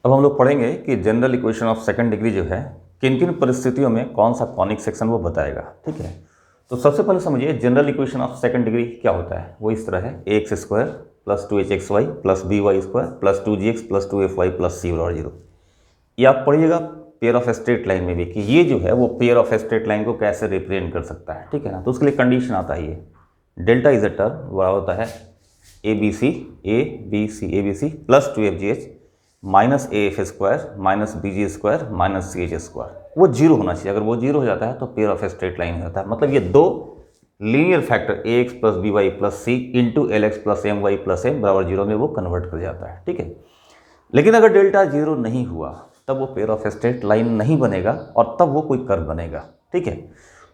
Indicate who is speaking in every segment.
Speaker 1: अब हम लोग पढ़ेंगे कि general equation of second degree जो है किन किन परिस्थितियों में कौन सा कॉनिक सेक्शन वो बताएगा। ठीक है, तो सबसे पहले समझिए general equation of second degree क्या होता है। वो इस तरह है, A x square plus 2hxy plus B Y square plus 2gx plus 2fy plus C बराबर 0। ये आप पढ़िएगा पेयर ऑफ स्ट्रेट लाइन में भी कि ये जो है वो पेयर ऑफ स्ट्रेट लाइन को कैसे रिप्रेजेंट कर सकता है। ठीक है ना, तो उसके लिए कंडीशन आता है ये डेल्टा इज अ टर्म बराबर होता है a b c plus 2fgh minus a f square minus b g square minus c h square. वो जीरो होना चाहिए। अगर वो जीरो हो जाता है तो पेयर ऑफ स्ट्रेट लाइन हो जाता है। मतलब ये दो linear factor A x plus B Y plus C into L x plus M Y plus M बराबर जीरो में वो कन्वर्ट कर जाता है। ठीक है, लेकिन अगर डेल्टा जीरो नहीं हुआ तब वो पेयर ऑफ स्ट्रेट लाइन नहीं बनेगा और तब वो कोई कर्व बनेगा। ठीक है,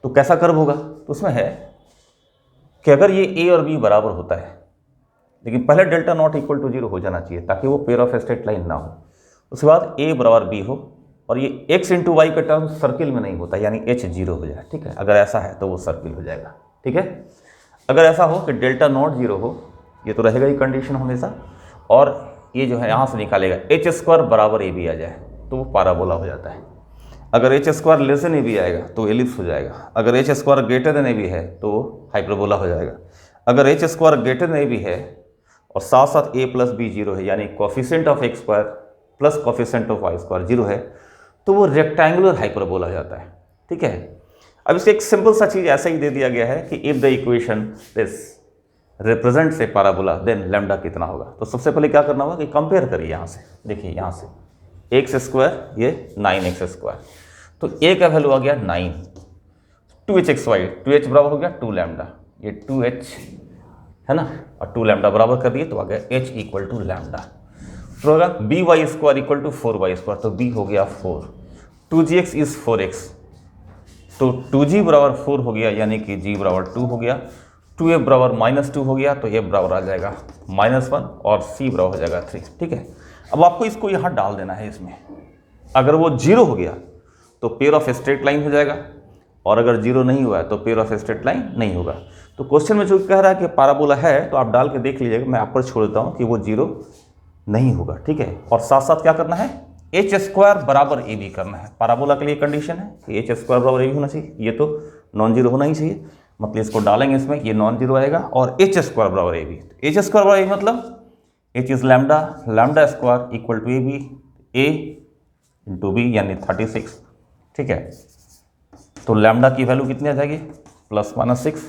Speaker 1: तो कैसा कर्व होगा, तो उसमें है कि अगर ये ए और बी बराबर होता है लेकिन पहले delta not equal to zero हो जाना चाहिए ताकि वो पेयर ऑफ स्ट्रेट लाइन ना हो। उसके बाद ए बराबर बी हो और ये एक्स इंटू वाई का टर्म सर्किल में नहीं होता, यानी एच जीरो हो जाए। ठीक है, अगर ऐसा है तो वो सर्किल हो जाएगा। ठीक है, अगर ऐसा हो कि डेल्टा नॉट जीरो हो, ये तो रहेगा ही कंडीशन हमेशा, और ये जो है यहाँ से निकालेगा एच स्क्वायर बराबर ए बी आ जाए तो वो पैराबोला हो जाता है। अगर h square less than a b आएगा तो एलिप्स हो जाएगा। अगर h square greater than a b है तो हाइपरबोला हो जाएगा। अगर h square greater than a b है और साथ साथ ए प्लस बी जीरो है, यानी coefficient of x square plus coefficient of y square zero है, तो वो रेक्टेंगुलर हाइपरबोला हो जाता है। ठीक है, अब इससे एक सिंपल सा चीज़ ऐसा ही दे दिया गया है कि if the equation this represents A parabola then lambda कितना होगा। तो सबसे पहले क्या करना होगा कि कंपेयर करिए। यहाँ से देखिए, यहाँ से एक्स स्क्वायर ये 9x स्क्वायर, तो ए का वैल्यू आ गया 9, 2hxy 2h बराबर हो गया 2 लैम्डा, ये 2h है ना, और 2 लैम्डा बराबर कर दिए तो आ गया h इक्वल टू लैम्डा। तो होगा b Y square equal to 4y square, तो b हो गया 4, 2gx इज 4x, तो 2g बराबर 4 हो गया, यानी कि g बराबर 2 हो गया, 2f बराबर -2 हो गया, तो f बराबर आ जाएगा -1 और c बराबर हो जाएगा 3। ठीक है, अब आपको इसको यहाँ डाल देना है इसमें। अगर वो जीरो हो गया तो पेयर ऑफ स्ट्रेट लाइन हो जाएगा, और अगर जीरो नहीं हुआ है तो पेयर ऑफ स्ट्रेट लाइन नहीं होगा। तो क्वेश्चन में जो कह रहा है कि पैराबोला है, तो आप डाल के देख लीजिएगा, मैं आप पर छोड़ देता हूँ कि वो जीरो नहीं होगा। ठीक है, और साथ साथ क्या करना है, एच स्क्वायर बराबर ए बी करना है। पैराबोला के लिए कंडीशन है कि एच स्क्वायर बराबर ए बी होना चाहिए, ये तो नॉन जीरो होना ही चाहिए। मतलब इसको डालेंगे इसमें, ये नॉन जीरो आएगा, और एच स्क्वायर बराबर ए बी। एच स्क्वायर बराबर ए मतलब h is lambda, lambda square equal to a b, a into b यानी 36। ठीक है, तो लैम्डा की वैल्यू कितनी आ जाएगी, ±6।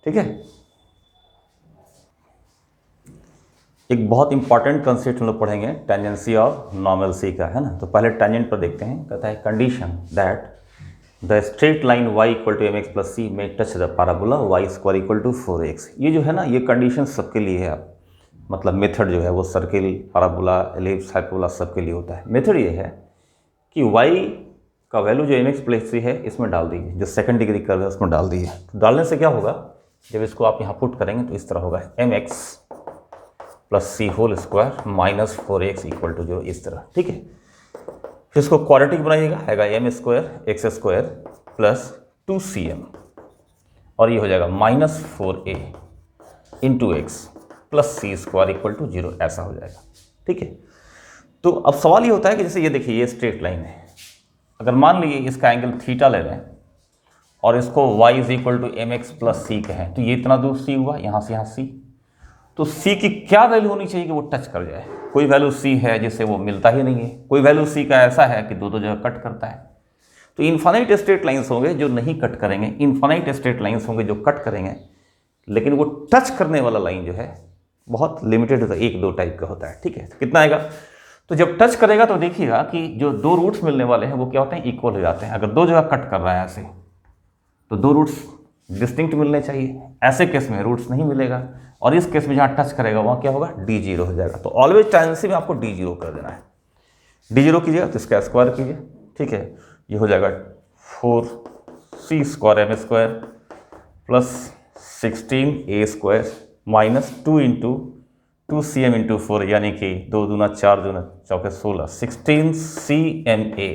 Speaker 1: ठीक है, एक बहुत इंपॉर्टेंट कंसेप्ट हम लोग पढ़ेंगे टेंजेंसी ऑफ नॉर्मल का, है ना। तो पहले टेंजेंट पर देखते हैं। कहता है condition that the straight line y equal to M x plus C में touch the parabola y square equal to 4x। ये जो है ना, ये कंडीशन सबके लिए है। मतलब मेथड जो है वो सर्किल, पैराबोला, एलिप्स, हाइपरबोला सबके लिए होता है। मेथड ये है कि y का वैल्यू जो एम एक्स प्लस सी है इसमें डाल दीजिए, जो सेकंड डिग्री कर्व है उसमें डाल दीजिए। तो डालने से क्या होगा, जब इसको आप यहाँ पुट करेंगे तो इस तरह होगा m x plus c whole square minus 4x equal to 0, इस तरह। ठीक है, फिर इसको क्वाड्रेटिक बनाइएगा, आएगा m square x square plus 2cm, और ये हो जाएगा -4a into x plus c square equal to 0, ऐसा हो जाएगा। ठीक है, तो अब सवाल ये होता है कि जैसे ये देखिए, ये स्ट्रेट लाइन है। अगर मान लीजिए इसका एंगल थीटा ले लें और इसको y is equal to M x plus C कहें, तो ये इतना दूर c हुआ, यहाँ से यहाँ c, तो c की क्या वैल्यू होनी चाहिए कि वो टच कर जाए। कोई वैल्यू c है जिससे वो मिलता ही नहीं है, कोई वैल्यू c का ऐसा है कि दो जगह कट करता है। तो इन्फानाइट स्ट्रेट लाइन्स होंगे जो नहीं कट करेंगे, इन्फानाइट स्ट्रेट लाइन्स होंगे जो कट करेंगे, लेकिन वो टच करने वाला लाइन जो है बहुत लिमिटेड होता है, 1-2 टाइप का होता है। ठीक है, तो कितना आएगा, तो जब टच करेगा तो देखिएगा कि जो दो रूट्स मिलने वाले हैं वो क्या होते हैं, इक्वल हो जाते हैं। अगर दो जगह कट कर रहा है ऐसे, तो दो रूट्स डिस्टिंक्ट मिलने चाहिए। ऐसे केस में रूट्स नहीं मिलेगा, और इस केस में जहाँ टच करेगा वहाँ क्या होगा, d0 हो जाएगा। तो ऑलवेज टेंडेंसी में आपको d0 कर देना है। d0 कीजिएगा तो इसका स्क्वायर कीजिए। ठीक है, ये हो जाएगा 4c square m square plus 16a square minus 2 into 2cm into 4, यानी कि 2 दूना 4 दूना 4 16, 16cma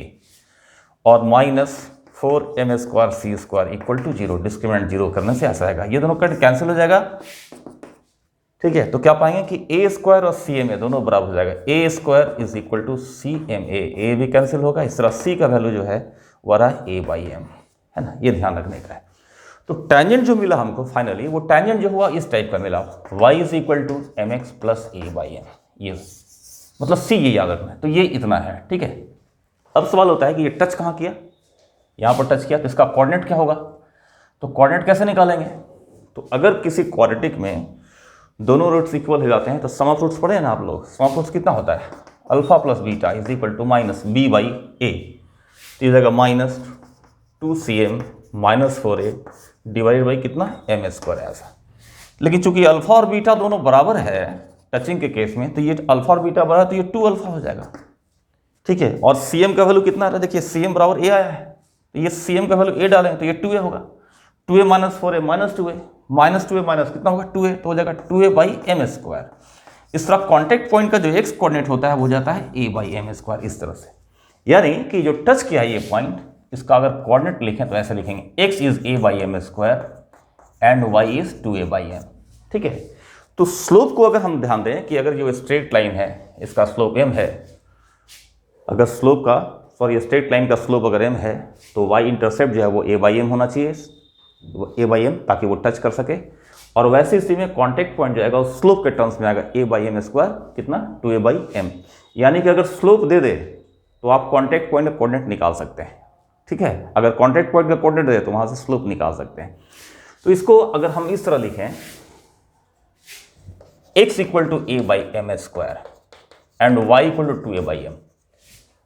Speaker 1: और minus 4m square c square equal to 0। Discriminant 0 करने से ऐसा आएगा, ये दोनों कट कैंसिल हो जाएगा। ठीक है, तो क्या पाएंगे कि ए स्क्वायर और सी एम ए दोनों बराबर हो जाएगा, A square is equal to C M A भी कैंसिल होगा, इस तरह सी का वैल्यू जो है वो रहा ए बाई एम, है ना, ये ध्यान रखने का है। तो टेंजेंट जो मिला हमको फाइनली, वो टेंजेंट जो हुआ इस टाइप का मिला, y is equal to M x plus a by m, ये मतलब सी, ये याद रखना है। तो ये इतना है, ठीक है। अब सवाल होता है कि ये टच कहाँ किया, यहाँ पर टच किया, तो इसका कोऑर्डिनेट क्या होगा, तो कोऑर्डिनेट कैसे निकालेंगे। तो अगर किसी क्वाड्रेटिक में दोनों रूट्स इक्वल हो जाते हैं तो सम ऑफ रूट्स पढ़े हैं ना आप लोग, सम ऑफ रूट्स कितना होता है, alpha plus beta is equal to minus B by A, तो ये जाएगा minus 2cm minus 4a divide by कितना एम स्क्वायर ऐसा। लेकिन चूंकि अल्फा और बीटा दोनों बराबर है टचिंग के केस में, तो ये अल्फा और बीटा बराबर, तो ये 2 अल्फा हो जाएगा, ठीक है। और cm का वैल्यू कितना आ रहा है, देखिए cm बराबर a आया है, तो ये cm का वैल्यू a डालें तो ये 2a होगा, 2a minus 4a minus 2a minus 2a minus कितना होगा 2a, तो हो जाएगा 2a बाई एम स्क्वायर। इस तरह कॉन्टैक्ट पॉइंट का जो एक्स कोऑर्डिनेट होता है वो जाता है a बाई एम स्क्वायर, इस तरह से। यानी कि जो टच किया है ये पॉइंट, इसका अगर कोऑर्डिनेट लिखें तो ऐसे लिखेंगे x is a by m square and y is 2a by m, ठीक है। तो स्लोप को अगर हम ध्यान दें कि अगर जो स्ट्रेट लाइन है इसका स्लोप m है, अगर स्लोप का स्ट्रेट लाइन का स्लोप अगर m है, तो y इंटरसेप्ट जो है वो a बाई एम होना चाहिए, a बाई एम, ताकि वो टच कर सके। और वैसे स्थिति में कॉन्टैक्ट पॉइंट जो आएगा स्लोप के टर्म्स में आएगा a बाई एम स्क्वायर कितना 2a बाई एम। यानी कि अगर स्लोप दे दे तो आप कॉन्टैक्ट पॉइंट का कोऑर्डिनेट निकाल सकते हैं, ठीक है। अगर कॉन्टैक्ट पॉइंट का कोऑर्डिनेट दे तो वहां से स्लोप निकाल सकते हैं। तो इसको अगर हम इस तरह लिखें, x equal to a by m square and y equal to 2a by m,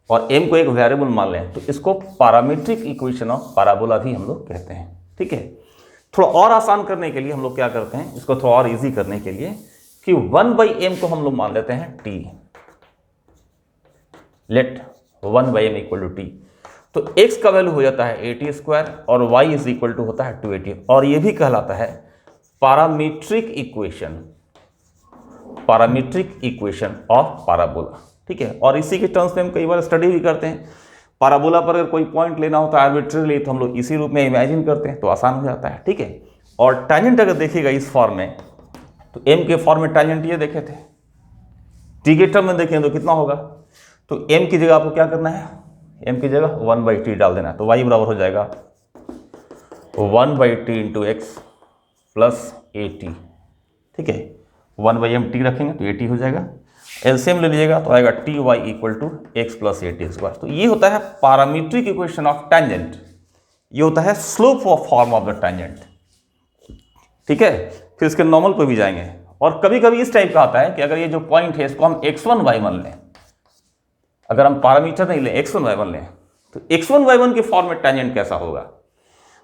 Speaker 1: और m को एक वेरिएबल मान लें, तो इसको पैरामीट्रिक इक्वेशन ऑफ पैराबोला भी हम लोग कहते हैं, ठीक है। थोड़ा और आसान करने के लिए हम लोग क्या करते हैं, इसको थोड़ा और इजी करने के लिए कि 1 बाई एम को हम लोग मान लेते हैं t, let 1 by m equal to t, तो x का वैल्यू हो जाता है 80 स्क्वायर और y इज इक्वल टू होता है 280, और ये भी कहलाता है पैरामीट्रिक इक्वेशन ऑफ पैराबोला, ठीक है। और इसी के टर्म्स में हम कई बार स्टडी भी करते हैं। पैराबोला पर अगर कोई पॉइंट लेना होता है आर्बिट्रेरीली, तो हम लोग इसी रूप में इमेजिन करते हैं, तो आसान हो जाता है, ठीक है। और टैंजेंट अगर देखिएगा इस फॉर्म में, तो m के फॉर्म में टैंजेंट ये देखे थे, t के टर्म में देखें तो कितना होगा, तो m की जगह आपको क्या करना है, m की जगह 1 बाई टी डाल देना है, तो y बराबर हो जाएगा 1 by T into x plus a T, ठीक है। 1 बाई एम टी रखेंगे तो ए टी हो जाएगा, एलसीएम ले लीजिएगा तो आएगा t y equal to x plus a t square. तो ये होता है पैरामीट्रिक इक्वेशन ऑफ टेंजेंट, ये होता है slope of form of the tangent, ठीक है। फिर इसके नॉर्मल पे भी जाएंगे, और कभी कभी इस टाइप का आता है कि अगर ये जो पॉइंट है इसको हम x1 y1 लें, अगर हम पैरामीटर नहीं लें x1 y1 लें, तो x1 y1 के फॉर्म में टेंजेंट कैसा होगा,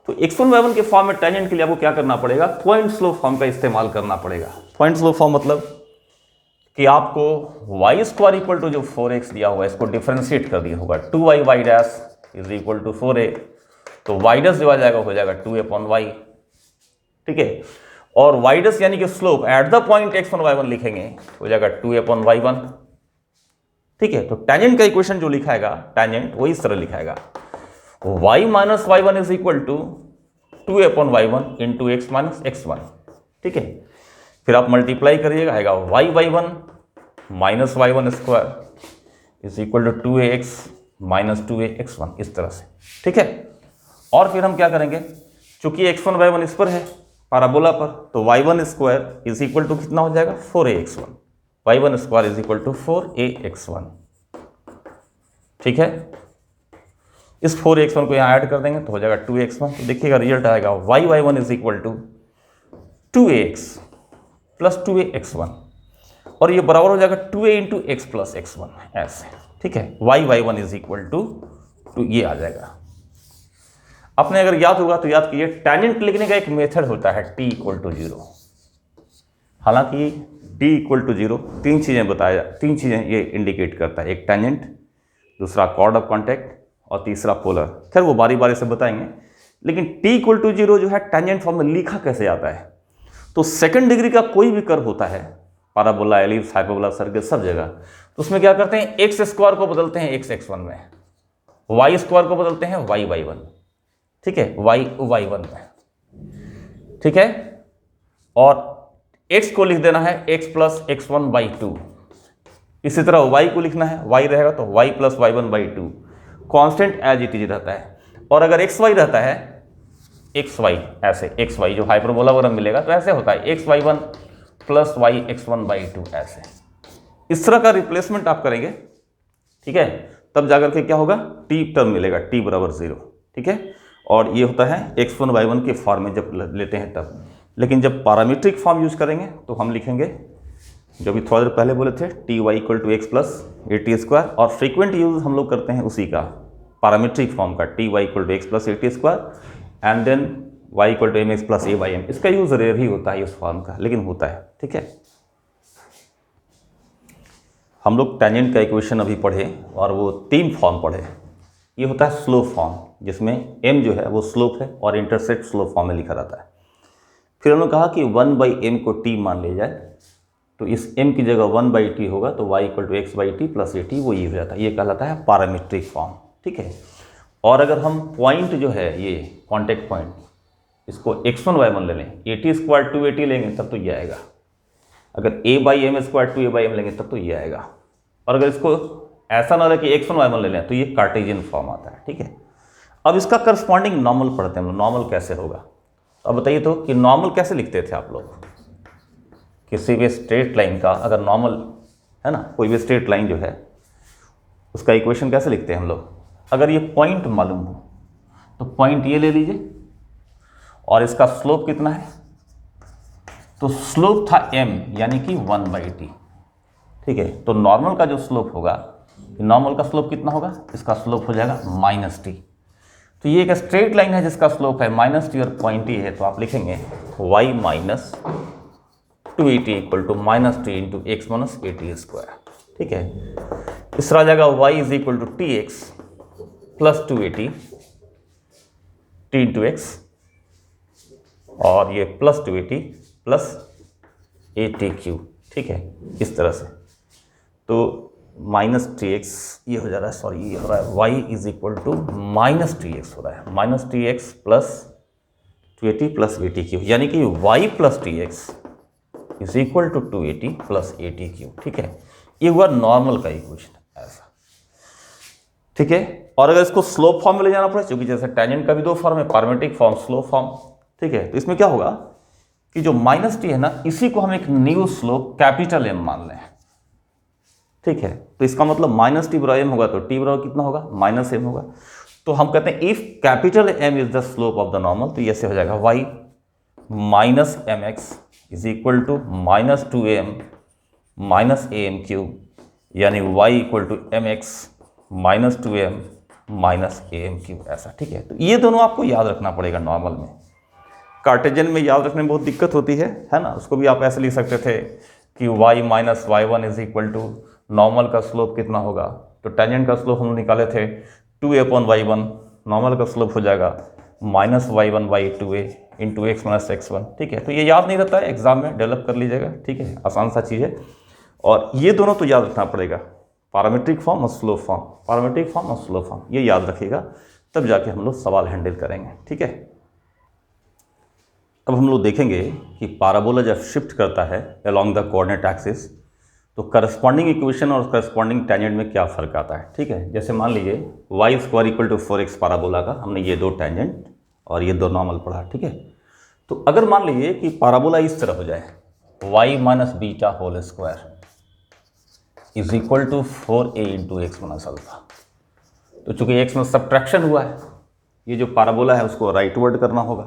Speaker 1: तो x1 y1 के फॉर्म में टेंजेंट के लिए आपको क्या करना पड़ेगा, पॉइंट स्लोप फॉर्म का इस्तेमाल करना पड़ेगा। पॉइंट स्लोप फॉर्म मतलब कि आपको y स्क्वायर इक्वल टू जो 4x दिया हुआ है इसको डिफरेंशिएट कर दिया होगा, 2y y dash is equal to 4a, तो y डैश दिया जाएगा हो जाएगा 2a अपॉन y, ठीक है। और y डैश यानी कि slope at the point x1 y1 लिखेंगे हो जाएगा 2a अपॉन y1, ठीक है। तो टेंजेंट का इक्वेशन जो लिखाएगा टेंजेंट वो इस तरह लिखाएगा, y minus y1 is equal to 2a upon y1 into x minus x1, ठीक है। फिर आप मल्टीप्लाई करिएगा, आएगा y y1 minus y1 square is equal to 2ax minus 2ax1, इस तरह से, ठीक है। और फिर हम क्या करेंगे, चूंकि x1 y1 इस पर है पैराबोला पर, तो y1 square is equal to कितना हो जाएगा 4ax1, y1 square is equal to 4ax1, ठीक है। इस 4ax1 को यहाँ ऐड कर देंगे तो हो जाएगा 2ax1, तो देखिएगा रिजल्ट आएगा y y1 is equal to 2ax plus 2ax1, और ये बराबर हो जाएगा 2a into x plus x1 ऐसे, ठीक है। y y1 is equal to ये आ जाएगा। आपने अगर याद होगा तो याद कीजिए, टेंजेंट लिखने का एक मेथड होता है t इक्वल टू 0। हालांकि t इक्वल टू 0 तीन चीज़ें ये इंडिकेट करता है, एक टेंजेंट, दूसरा कॉर्ड ऑफ कॉन्टैक्ट और तीसरा पोलर। खैर वो बारी बारी से बताएंगे, लेकिन t इक्वल टू 0 जो है टेंजेंट फॉर्म में लिखा कैसे आता है, तो सेकंड डिग्री का कोई भी कर्व होता है, पैराबोला, एलिप्स, हाइपरबोला, सर्कल, सब जगह, तो उसमें क्या करते हैं, एक्स स्क्वायर को बदलते हैं एक्स x1 में, वाई स्क्वायर को बदलते हैं वाई y1, ठीक है, वाई y1 में, ठीक है। और x को लिख देना है x प्लस x1/2। इसी तरह y को लिखना है, y रहेगा तो y plus y1/2। Constant as it is रहता है। और अगर xy रहता है, xy ऐसे xy जो हाइपरबोला वगैरह मिलेगा तो ऐसे होता है xy1 प्लस yx1/2 ऐसे। इस तरह का रिप्लेसमेंट आप करेंगे, ठीक है, तब जाकर के क्या होगा, t टर्म मिलेगा, t बराबर 0, ठीक है। और ये होता है x1 y1 के फॉर्म में जब लेते हैं तब। लेकिन जब पैरामीट्रिक फॉर्म यूज करेंगे तो हम लिखेंगे जो भी थोड़ा देर पहले बोले थे, t y equal to x plus a t square. और फ्रीक्वेंट यूज हम लोग करते हैं उसी का, पैरामीट्रिक फॉर्म का, t y equal to x plus a t square and then y equal to M x plus a y m. इसका use rare ही होता है इस फॉर्म का, लेकिन होता है, ठीक है। हम लोग टेंजेंट का इक्वेशन अभी पढ़े और वो 3 फॉर्म पढ़े। ये होता है स्लोप फॉर्म, जिसमें m जो है वो स्लोप है और इंटरसेप्ट स्लोप फॉर्म में लिखा रहता है। फिर हमने कहा कि 1/m को t मान लिया जाए, तो इस m की जगह 1/t होगा, तो y equal to x by t plus a t वो ये हो जाता है। ये कहलाता है पैरामीट्रिक फॉर्म, ठीक है। और अगर हम पॉइंट जो है ये कॉन्टेक्ट पॉइंट, इसको x1 y1 ले लें, ए टी स्क्वायर 2at लेंगे तब तो ये आएगा। अगर a by m square 2a/m लेंगे तब तो ये आएगा। और अगर इसको ऐसा ना रहे कि x1 y1 ले लें तो ये कार्टेशियन फॉर्म आता है, ठीक है। अब इसका करस्पॉन्डिंग नॉर्मल पढ़ते हैं हम लोग, नॉर्मल कैसे होगा। अब बताइए तो कि नॉर्मल कैसे लिखते थे आप लोग। किसी भी स्ट्रेट लाइन का अगर नॉर्मल है ना, कोई भी स्ट्रेट लाइन जो है उसका इक्वेशन कैसे लिखते हैं हम लोग। अगर ये पॉइंट मालूम हो तो पॉइंट ये ले लीजिए और इसका स्लोप कितना है, तो स्लोप था m यानी कि 1/t, ठीक है। तो नॉर्मल का जो स्लोप होगा, नॉर्मल का स्लोप कितना होगा, इसका स्लोप हो जाएगा -t। तो ये एक स्ट्रेट लाइन है जिसका स्लोप है -t और पॉइंट ये है, तो आप लिखेंगे y minus 2at equal to -t into x minus a t square, ठीक है। इस तरह आ जाएगा y is equal to t x plus 2at t into x, और ये plus 2at plus a t cube, ठीक है, इस तरह से। तो -tx ये हो जा रहा है, सॉरी ये हो रहा है y is equal to -tx हो रहा है, -tx plus 2at plus a t cube, यानी कि y प्लस tx is equal to 2at plus a t cube, ठीक है। ये हुआ नॉर्मल का इक्वेशन ऐसा, ठीक है। और अगर इसको स्लोप फॉर्म में ले जाना पड़े, क्योंकि जैसे टेंजेंट का भी 2 फॉर्म है, पैरामीट्रिक फॉर्म, स्लोप फॉर्म, ठीक है। तो इसमें क्या होगा कि जो -t है ना, इसी को हम एक न्यू स्लोप कैपिटल M मान लें, ठीक है। तो इसका मतलब -t बराबर m होगा तो t बराबर कितना होगा, -m होगा। तो हम कहते हैं if capital M is the slope of the normal, तो ऐसे हो जाएगा y minus m x is equal to -2am minus am cube, यानी y equal to M x minus 2m minus am cube, ऐसा, ठीक है। तो ये दोनों आपको याद रखना पड़ेगा नॉर्मल में। कार्टेशियन में याद रखने में बहुत दिक्कत होती है ना। उसको भी आप ऐसे लिख सकते थे कि y minus y1 is equal to normal का स्लोप कितना होगा, तो टेंजेंट का स्लोप हम निकाले थे 2a/y1, नॉर्मल का स्लोप हो जाएगा -y1/2a into x minus x1, ठीक है। तो ये याद नहीं रहता है, एग्जाम में डेवलप कर लीजिएगा, ठीक है, आसान सा चीज़ है। और ये दोनों तो याद रखना पड़ेगा, पैरामीट्रिक फॉर्म और स्लोप फॉर्म, पैरामीट्रिक फॉर्म और स्लोप फॉर्म, ये याद रखिएगा, तब जाके हम लोग सवाल हैंडल करेंगे, ठीक है। अब हम लोग देखेंगे कि पैराबोला जब शिफ्ट करता है अलोंग द कोऑर्डिनेट एक्सिस, तो करस्पॉन्डिंग इक्वेशन और करस्पॉन्डिंग टेंजेंट में क्या फ़र्क आता है, ठीक है। जैसे मान लीजिए y square equal to 4x parabola का, हमने ये 2 टेंजेंट और ये 2 नॉर्मल पढ़ा, ठीक है। तो अगर मान लीजिए कि पैराबोला इस तरह हो जाए, y minus beta whole square is equal to 4a into x minus alpha. तो चूंकि एक्स में सब्ट्रैक्शन हुआ है, ये जो पैराबोला है उसको राइटवर्ड करना होगा,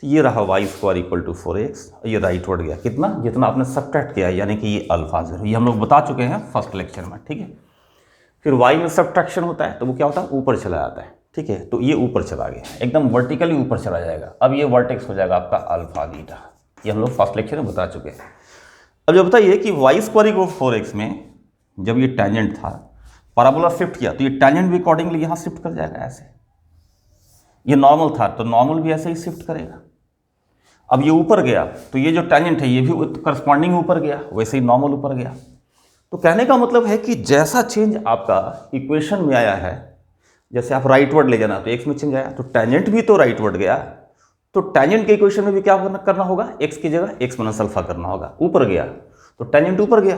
Speaker 1: तो ये रहा y square equal to 4x, ये राइटवर्ड गया कितना, जितना आपने सब्ट्रैक्ट किया है, यानी कि ये अल्फा 0, ये हम लोग बता चुके हैं फर्स्ट लेक्चर में, ठीक है। फिर y में सब्ट्रैक्शन होता है तो वो क्या होता है, ऊपर चला जाता है, ठीक है। तो ये ऊपर चला गया, एकदम वर्टिकली ऊपर चला जाएगा। अब ये वर्टेक्स हो जाएगा आपका अल्फा बीटा, ये हम लोग फर्स्ट लेक्चर में बता चुके हैं। अब जब बताइए कि y स्क्वायर इक्वल 4x में जब ये टेंजेंट था, पैराबोला शिफ्ट किया, तो ये टेंजेंट भी अकॉर्डिंगली यहाँ शिफ्ट कर जाएगा ऐसे। ये नॉर्मल था तो नॉर्मल भी ऐसे ही शिफ्ट करेगा। अब ये ऊपर गया तो ये जो टेंजेंट है ये भी करस्पॉन्डिंग ऊपर गया, वैसे ही नॉर्मल ऊपर गया। तो कहने का मतलब है कि जैसा चेंज आपका इक्वेशन में आया है, जैसे आप राइटवर्ड ले जाना तो एक्स में चेंज आया, तो टेंजेंट भी तो राइटवर्ड गया, तो टेंजेंट के इक्वेशन में भी क्या करना होगा, x की जगह x माइनस अल्फा करना होगा। ऊपर गया तो टेंजेंट ऊपर गया,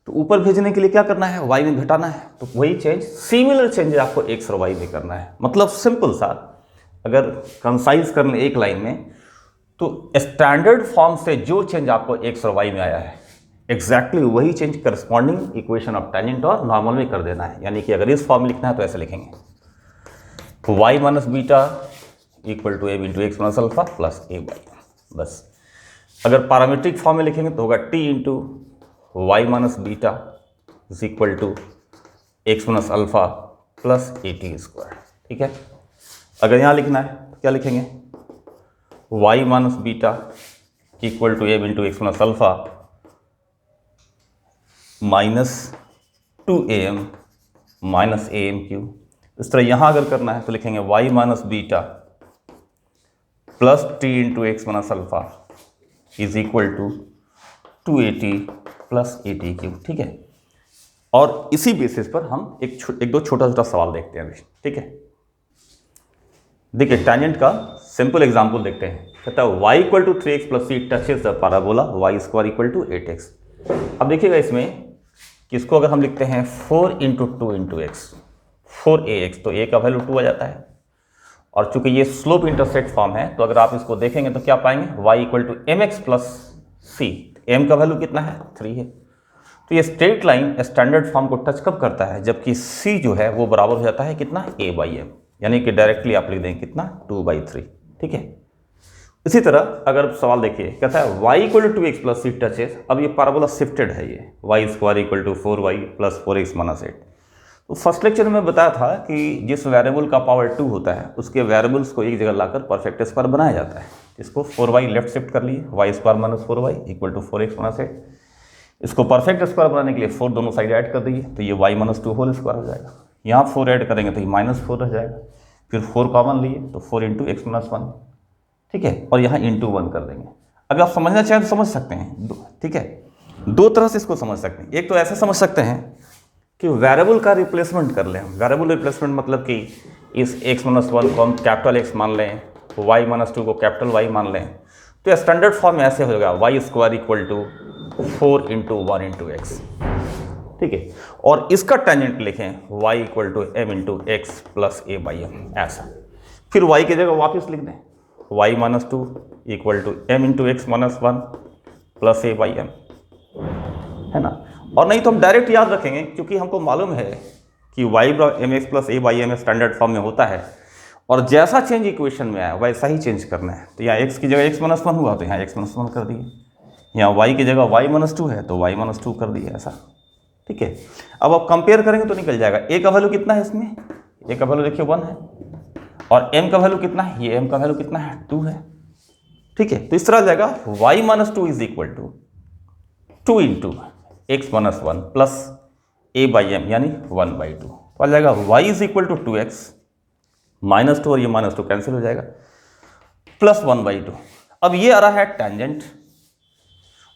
Speaker 1: तो ऊपर भेजने के लिए क्या करना है, y में घटाना है। तो वही चेंज, सिमिलर चेंज आपको x और y में करना है। मतलब सिंपल सा, अगर कंसाइज कर लें एक लाइन में, तो स्टैंडर्ड फॉर्म से जो चेंज आपको x और y में आया है, एग्जैक्टली वही change corresponding equation of tangent और नॉर्मल में कर देना है। यानी कि अगर इस फॉर्म में लिखना है तो ऐसे लिखेंगे, तो y minus beta equal to m into x minus alpha plus a by, बस। अगर पैरामीट्रिक फॉर्म में लिखेंगे तो होगा t into y minus beta is equal to x minus alpha plus a t square, ठीक है। अगर यहाँ लिखना है तो क्या लिखेंगे, y minus beta equal to m into x minus alpha minus 2am minus am cube. इस तरह यहाँ अगर करना है तो लिखेंगे y minus beta plus t into x minus alpha is equal to 2at plus a t cube, ठीक है। और इसी बेसिस पर हम एक दो छोटा छोटा सवाल देखते हैं अभी, ठीक है। देखिए टेंजेंट का सिंपल एग्जांपल देखते हैं। कहता है y equal to 3x plus c touches the parabola y square equal to 8x। अब देखिएगा इसमें किसको अगर हम लिखते हैं 4 इंटू 2 इंटू एक्स, 4ax, तो a का वैल्यू 2 आ जाता है। और चूंकि ये स्लोप इंटरसेक्ट फॉर्म है तो अगर आप इसको देखेंगे तो क्या पाएंगे, y equal to mx plus c, m का वैल्यू कितना है 3 है। तो ये स्ट्रेट लाइन स्टैंडर्ड फॉर्म को टच कब करता है, जबकि c जो है वो बराबर हो जाता है कितना, a बाई एम, यानी कि डायरेक्टली आप लिख देंगे कितना 2/3, ठीक है। इसी तरह अगर सवाल देखिए, कहता है y equal to 2x plus c touches. अब ये पैराबोला शिफ्टेड है, ये y square equal to 4y plus 4x minus 8। तो फर्स्ट लेक्चर में बताया था कि जिस वेरिएबल का पावर 2 होता है उसके वेरिएबल्स को एक जगह लाकर परफेक्ट स्क्वायर बनाया जाता है। इसको 4y लेफ्ट शिफ्ट कर लिए, y square minus 4y equal to 4x minus 8। इसको परफेक्ट स्क्वायर बनाने के लिए 4 दोनों साइड ऐड कर दिए, तो ये y माइनस 2 होल स्क्वायर हो जाएगा। यहाँ 4 ऐड करेंगे तो ये माइनस 4 रह जाएगा, फिर 4 कॉमन लिए तो 4 इंटू एक्स माइनस 1, ठीक है। और यहाँ इंटू 1 कर देंगे। अगर आप समझना चाहें तो समझ सकते हैं, ठीक है। दो तरह से इसको समझ सकते हैं। एक तो ऐसे समझ सकते हैं कि वेरिएबल का रिप्लेसमेंट कर लें। वेरिएबल रिप्लेसमेंट मतलब कि इस x माइनस 1 को हम कैपिटल X मान लें, y माइनस 2 को कैपिटल Y मान लें, तो स्टैंडर्ड फॉर्म में ऐसे हो जाएगा y square equal to 4 into 1 into x, ठीक है। और इसका टेंजेंट लिखें y equal to m into x plus a by m, ऐसा। फिर y की जगह वापस लिख दें y minus 2 equal to m into x minus 1 plus a by m, है ना। और नहीं तो हम डायरेक्ट याद रखेंगे, क्योंकि हमको मालूम है कि y m x plus a by m standard form में होता है, और जैसा चेंज इक्वेशन में आया वैसा ही चेंज करना है। तो यहाँ x की जगह x माइनस 1 हुआ तो यहाँ x माइनस 1 कर दिए, यहाँ y की जगह y माइनस 2 है तो y माइनस 2 कर दिए, ऐसा, ठीक है। अब आप कंपेयर करेंगे तो निकल जाएगा a का वैल्यू कितना है इसमें, a का वैल्यू देखिए 1 है, और m का वैल्यू कितना है, ये m का वैल्यू कितना है 2 है, ठीक है। तो इस तरह आ जाएगा y minus 2 is equal to 2 into x minus 1 plus a by m यानी 1/2। तो आ जाएगा y is equal to 2x minus 2 और ये माइनस 2 कैंसिल हो जाएगा, प्लस 1/2। अब ये आ रहा है टेंजेंट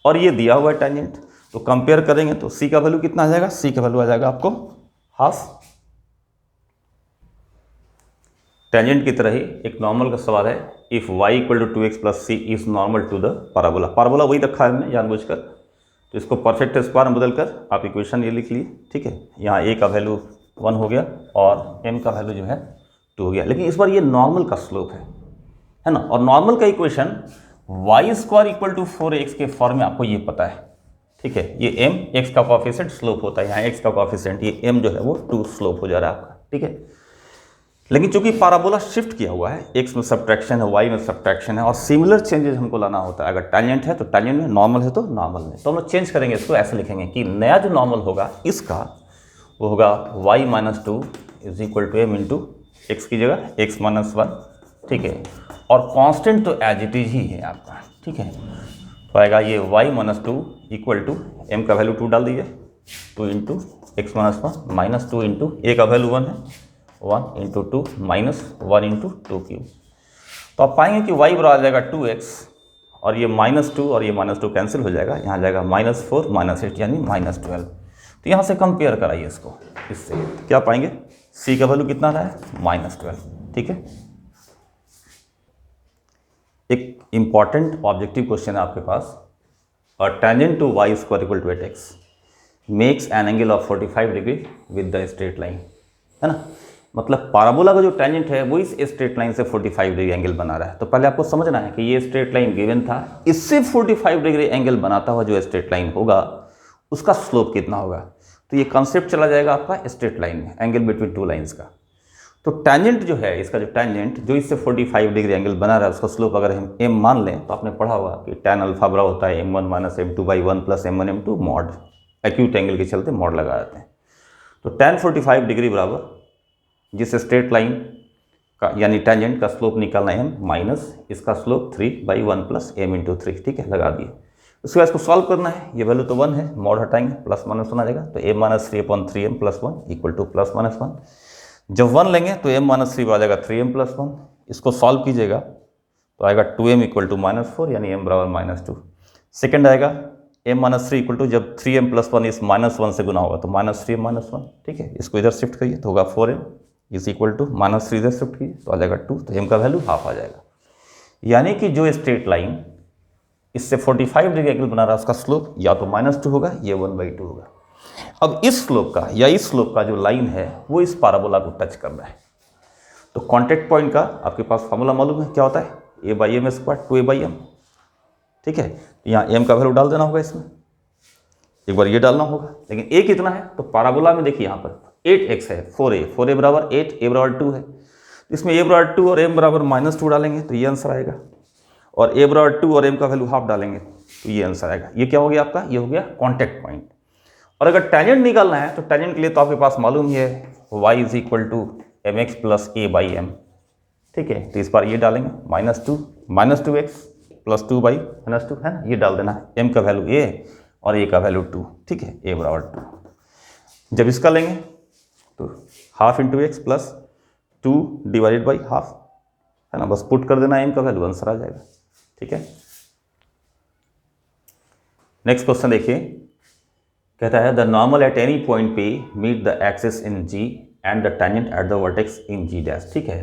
Speaker 1: और ये दिया हुआ है टेंजेंट, तो कंपेयर करेंगे तो c का वैल्यू कितना आ जाएगा, c का वैल्यू आ जाएगा आपको हाफ। टेंजेंट की तरह ही एक नॉर्मल का सवाल है, if y equal to 2x plus c is normal to the parabola. Parabola वही रखा है हमने जानबूझकर, तो इसको परफेक्ट स्क्वायर में बदलकर आप इक्वेशन ये लिख लिए, ठीक है। यहाँ a का वैल्यू 1 हो गया और m का वैल्यू जो है 2 हो गया। लेकिन इस बार ये नॉर्मल का स्लोप है ना, और नॉर्मल का equation y square equal to 4x के फॉर्म में आपको ये पता है, ठीक है। ये m x का कोएफिशिएंट स्लोप होता है, यहाँ x का कोएफिशिएंट ये m जो है वो 2 स्लोप हो जा रहा है आपका, ठीक है। लेकिन चूंकि पैराबोला शिफ्ट किया हुआ है, x में सब्ट्रैक्शन है, y में सब्ट्रैक्शन है, और सिमिलर चेंजेस हमको लाना होता है। अगर टेंजेंट है तो टेंजेंट में, नॉर्मल है तो नॉर्मल में। तो हम लोग चेंज करेंगे इसको, ऐसे लिखेंगे कि नया जो नॉर्मल होगा इसका वो होगा y minus 2 is equal to m into x की जगह x माइनस 1, ठीक है। और कांस्टेंट तो एज इट इज ही है आपका, ठीक है। तो आएगा ये y minus 2 equal to m का वैल्यू 2 डाल दीजिए, 2 into x minus 1 minus 2 into a का वैल्यू 1 है, 1 इंटू 2 माइनस 1 इंटू 2 क्यूब। तो आप पाएंगे कि y बराबर आ जाएगा 2x, और ये माइनस 2 और ये माइनस 2 कैंसिल हो जाएगा, यहाँ जाएगा माइनस 4 माइनस 8 यानी माइनस 12। तो यहाँ से कंपेयर कराइए इसको इससे, क्या पाएंगे, c का वैल्यू कितना रहा है, माइनस 12, ठीक है। एक इंपॉर्टेंट ऑब्जेक्टिव क्वेश्चन है आपके पास, a tangent to Y square equal to 8x makes an angle of 45 degree with the straight line, है ना। मतलब पाराबोला का जो टेंजेंट है वो इस स्ट्रेट लाइन से 45 डिग्री एंगल बना रहा है। तो पहले आपको समझना है कि ये स्ट्रेट लाइन गिवन था, इससे 45 डिग्री एंगल बनाता हुआ जो स्ट्रेट लाइन होगा उसका स्लोप कितना होगा। तो ये कॉन्सेप्ट चला जाएगा आपका स्ट्रेट लाइन में, एंगल बिटवीन टू लाइंस का। तो टेंजेंट जो है, इसका जो टेंजेंट जो इससे 45 डिग्री एंगल बना रहा है उसका स्लोप अगर हम m मान लें तो आपने पढ़ा होगा कि tan अल्फा बड़ा होता है m1 minus m2/1 plus m1 m2 mod, acute angle के चलते मॉड लगा देते हैं। तो tan 45 डिग्री बराबर जिस स्ट्रेट लाइन का यानी टेंजेंट का स्लोप निकालना है m माइनस इसका स्लोप 3/1 प्लस m इंटू 3, ठीक है, लगा दिए। उसके बाद इसको सॉल्व करना है, ये वैल्यू तो 1 है, मॉड हटाएंगे प्लस माइनस 1 आ जाएगा। तो m minus 3/3m plus 1 equal two plus minus 1। जब 1 लेंगे तो m माइनस 3 आ जाएगा 3m प्लस 1। इसको सॉल्व कीजिएगा तो आएगा 2m इक्वल टू -4 यानी m बराबर -2। सेकेंड आएगा m माइनस 3 इक्वल टू जब 3m प्लस 1 इस -1 से गुना होगा तो -3m माइनस 1, ठीक है। इसको इधर शिफ्ट करिए तो होगा 4m इज इक्वल टू -3 इधर शिफ्ट कीजिए तो आ जाएगा 2, तो m का वैल्यू हाफ आ जाएगा। यानी कि जो स्ट्रेट लाइन इससे 45 डिग्री एंगल बना रहा है उसका स्लोप या तो -2 होगा या 1/2 होगा। अब इस स्लोप का या इस स्लोप का जो लाइन है वो इस पाराबोला को टच कर रहा है। तो कॉन्टैक्ट पॉइंट का आपके पास फॉर्मूला मालूम है क्या होता है, a/m², 2a/m, ठीक है। यहाँ m का वैल्यू डाल देना होगा, इसमें एक बार ये डालना होगा। लेकिन a कितना है, तो पाराबोला में देखिए यहाँ पर 8x है, 4a बराबर 8, a बराबर 2 है। तो इसमें a बराबर 2 और m बराबर -2 डालेंगे तो ये आंसर आएगा, और a बराबर 2 और m का वैल्यू हाफ डालेंगे तो ये आंसर आएगा। ये क्या हो गया आपका, ये हो गया कॉन्टैक्ट पॉइंट। और अगर टेंजेंट निकालना है तो टेंजेंट के लिए तो आपके पास मालूम ही है y is equal to mx plus a/m, ठीक है। तो इस बार ये डालेंगे -2x प्लस 2/-2 है ना, ये डाल देना है। m का वैल्यू a और a का वैल्यू 2, ठीक है, a बराबर 2। जब इसका लेंगे तो half into x plus 2 divided by half, है ना, बस पुट कर देना m का वैल्यू, आंसर आ जाएगा, ठीक है। नेक्स्ट क्वेश्चन देखिए, कहता है the normal at any point पे meet the axis in G and the tangent at the vertex in G dash, ठीक है।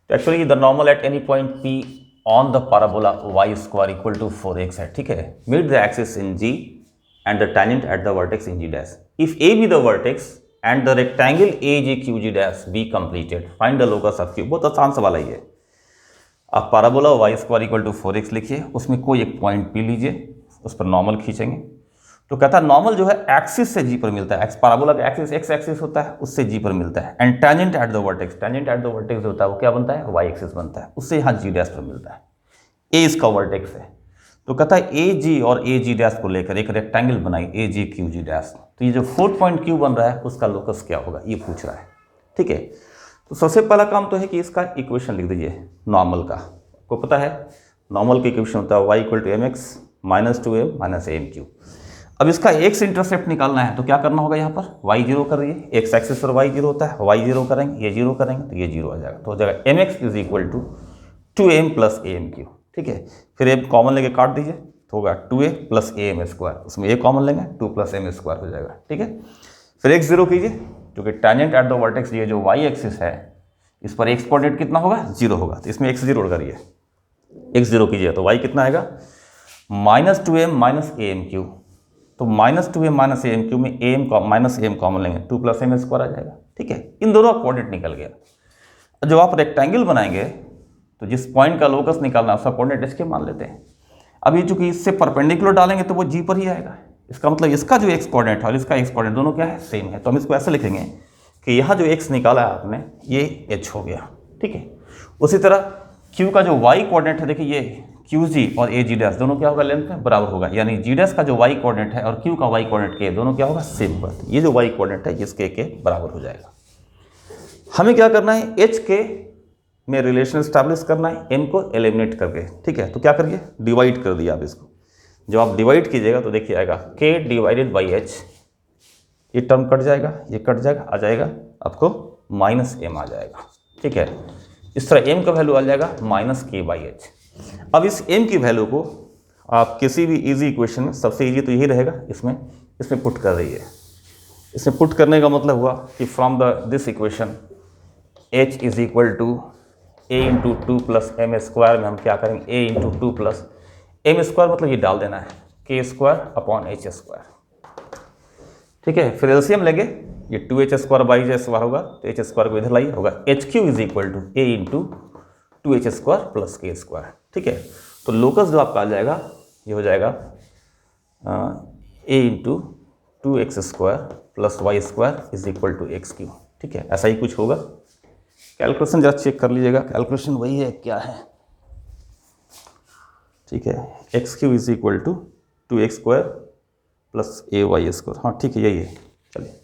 Speaker 1: तो actually the normal at any point P on the parabola y square equal to 4x है, ठीक है। Meet the axis in G and the tangent at the vertex in G dash. If A B the vertex and the rectangle A G Q ji dash B completed find the locus of q. बहुत आसान सवाल है ये। आप parabola y square equal to 4x लिखिए, उसमें कोई एक पॉइंट पी लीजिए, उस पर नॉर्मल खींचेंगे। तो कहता है नॉर्मल जो है एक्सिस से जी पर मिलता है, पाराबोला का एक्सिस एक्स एक्सिस होता है, उससे जी पर मिलता है। And tangent at the vertex, tangent at the vertex होता है वो क्या बनता है, वाई एक्सिस बनता है, उससे यहाँ जी डैश पर मिलता है। ए इसका वर्टेक्स है, तो कहता है ए जी और ए जी डैश को लेकर एक रेक्टेंगल बनाई ए जी क्यू जी डैश। तो ये जो 4 पॉइंट क्यू बन रहा है उसका लोकस क्या होगा ये पूछ रहा है, ठीक है। तो सबसे पहला काम तो है कि इसका इक्वेशन लिख दीजिए नॉर्मल का। आपको पता है नॉर्मल का इक्वेशन होता है y equal to mx minus 2m minus am3। अब इसका x इंटरसेप्ट निकालना है तो क्या करना होगा, यहाँ पर y 0 कर रही है, x एक्सिस पर y 0 होता है, y 0 करेंगे, ये 0 करेंगे तो ये 0 आ जाएगा। तो हो जाएगा mx is equal to 2m plus am3, ठीक है। फिर m कॉमन लेके काट दीजिए तो होगा 2a प्लस am², उसमें a कॉमन लेंगे 2 प्लस m² हो जाएगा, ठीक है। फिर x 0 कीजिए क्योंकि टेंजेंट एट द वर्टेक्स ये जो y एक्सिस है इस पर x कोऑर्डिनेट कितना होगा 0 होगा, तो इसमें x 0 करिए, x 0 कीजिए तो y कितना आएगा -2m माइनस am3। तो -2m माइनस am3 में am माइनस am कॉमन लेंगे 2 प्लस m² आ जाएगा, ठीक है। इन दोनों का कोऑर्डिनेट निकल गया। जब आप रेक्टेंगल बनाएंगे तो जिस पॉइंट का लोकस निकालना है उसका कोऑर्डिनेट इसके मान लेते हैं। अब ये चूंकि इससे परपेंडिकुलर डालेंगे तो वो जी पर ही आएगा, इसका मतलब इसका जो x कोऑर्डिनेट है और इसका x कोऑर्डिनेट दोनों क्या है सेम है। तो हम इसको ऐसे लिखेंगे कि यहाँ जो x निकाला है आपने ये h हो गया, ठीक है। उसी तरह q का जो y कोऑर्डिनेट है देखिए ये QG और AG डैश दोनों क्या होगा लेंथ में बराबर होगा, यानी G डैश का जो y कोऑर्डिनेट है और Q का y कोऑर्डिनेट के दोनों क्या होगा सेम होगा। ये जो y कोऑर्डिनेट है इसके के बराबर हो जाएगा। हमें क्या करना है h के में रिलेशन स्टैब्लिश करना है m को एलिमिनेट करके, ठीक है। तो क्या करिए डिवाइड कर दिया आप इसको। जब आप डिवाइड कीजिएगा तो देखिए आएगा k डिवाइडेड बाई h, ये टर्म कट जाएगा, ये कट जाएगा, आ जाएगा आपको -m आ जाएगा, ठीक है। इस तरह m का वैल्यू आ जाएगा -k/h। अब इस m की वैल्यू को आप किसी भी इजी इक्वेशन में सबसे इजी तो यही रहेगा, इसमें पुट कर रही है। इसमें पुट करने का मतलब हुआ कि from this equation h is equal to A into two plus M square में हम क्या करेंगे, A into two plus M square, मतलब ये डाल देना है के स्क्वायर अपॉन एच स्क्वायर। ठीक है, फिर एलसीएम लेंगे, ये two h square by h square होगा, तो एच स्क्वायर को इधर लाइए, होगा h q is equal to A into two h square plus k square. ठीक है, तो लोकस जो आपका आ जाएगा ये हो जाएगा A into two x square plus Y square is equal to X Q. ठीक है, ऐसा ही कुछ होगा। कैलकुलेशन जरा चेक कर लीजिएगा, कैलकुलेशन वही है क्या है। ठीक है, x q is equal to two x square plus a y square, हाँ ठीक है यही है। चलिए